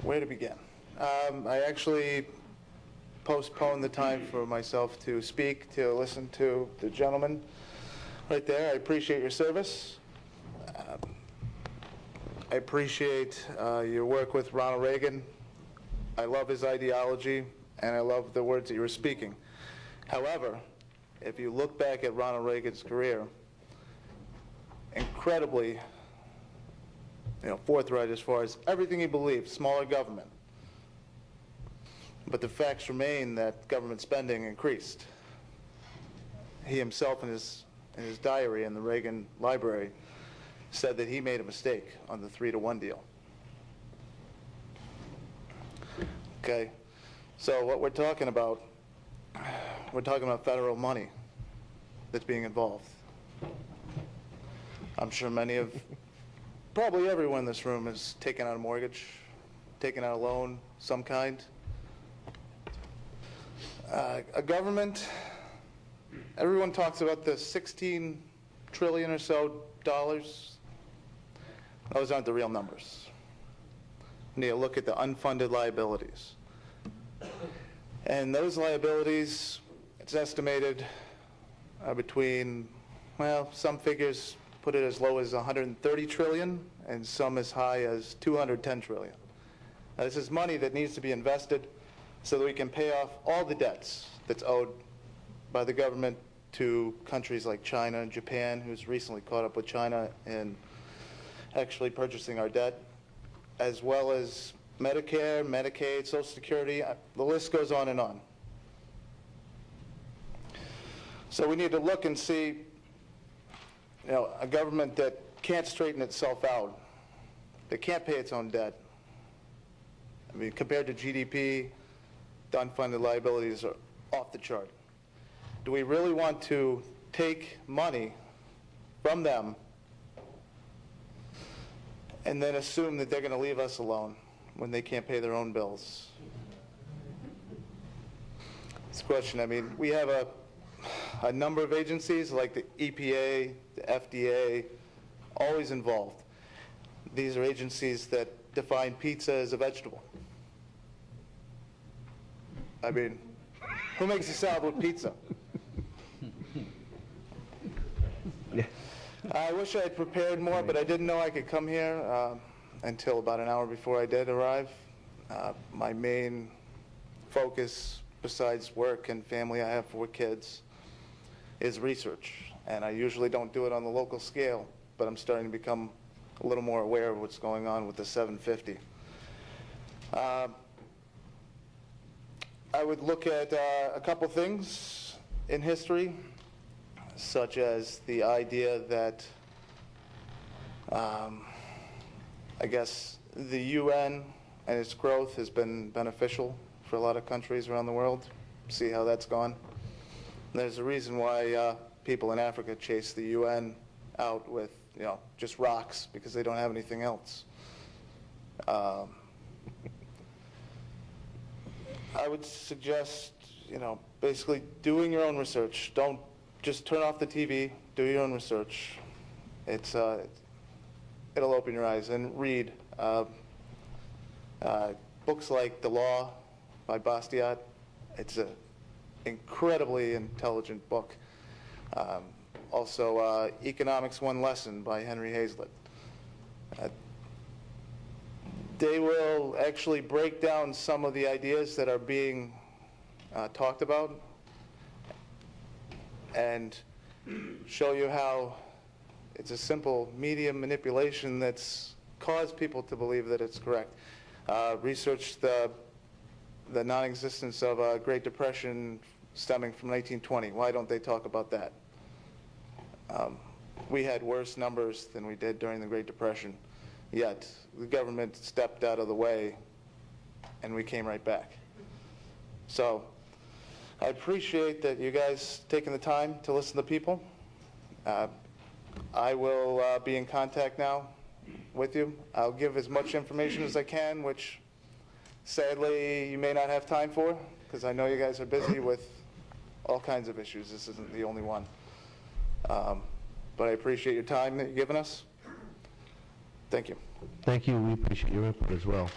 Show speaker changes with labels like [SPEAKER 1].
[SPEAKER 1] Where to begin? I actually postponed the time for myself to speak, to listen to the gentleman right there. I appreciate your service. I appreciate your work with Ronald Reagan. I love his ideology, and I love the words that you were speaking. However, if you look back at Ronald Reagan's career, incredibly forthright as far as everything he believed, smaller government. But the facts remain that government spending increased. He himself in his diary in the Reagan Library said that he made a mistake on the 3-to-1 deal. Okay, so what we're talking about federal money that's being involved. I'm sure probably everyone in this room has taken out a mortgage, taken out a loan, some kind. A government, everyone talks about the 16 trillion or so dollars. Those aren't the real numbers. You need to look at the unfunded liabilities. And those liabilities, it's estimated between, well, some figures put it as low as 130 trillion and some as high as 210 trillion. Now, this is money that needs to be invested so that we can pay off all the debts that's owed by the government to countries like China and Japan, who's recently caught up with China in actually purchasing our debt, as well as Medicare, Medicaid, Social Security. The list goes on and on. So we need to look and see a government that can't straighten itself out, that can't pay its own debt. I mean, compared to GDP, the unfunded liabilities are off the chart. Do we really want to take money from them and then assume that they're going to leave us alone when they can't pay their own bills? It's a question. I mean, we have a number of agencies like the EPA, the FDA, always involved. These are agencies that define pizza as a vegetable. I mean, who makes a salad with pizza? I wish I had prepared more, but I didn't know I could come here until about an hour before I did arrive. My main focus, besides work and family, I have 4 kids, is research. And I usually don't do it on the local scale, but I'm starting to become a little more aware of what's going on with the 750. I would look at a couple things in history, such as the idea that I guess the UN and its growth has been beneficial for a lot of countries around the world. See how that's gone. There's a reason why people in Africa chase the UN out with just rocks, because they don't have anything else. I would suggest, basically doing your own research. Don't just turn off the TV. Do your own research. It'll open your eyes. And read books like The Law by Bastiat. It's an incredibly intelligent book. Also, Economics One Lesson by Henry Hazlitt. They will actually break down some of the ideas that are being talked about and show you how it's a simple media manipulation that's caused people to believe that it's correct. Research the non-existence of a Great Depression stemming from 1920. Why don't they talk about that? We had worse numbers than we did during the Great Depression, yet the government stepped out of the way and we came right back. So I appreciate that you guys taking the time to listen to people. I will be in contact now with you. I'll give as much information as I can, which sadly you may not have time for, because I know you guys are busy with all kinds of issues. This isn't the only one. But I appreciate your time that you've given us. Thank you.
[SPEAKER 2] Thank you. We appreciate your input as well.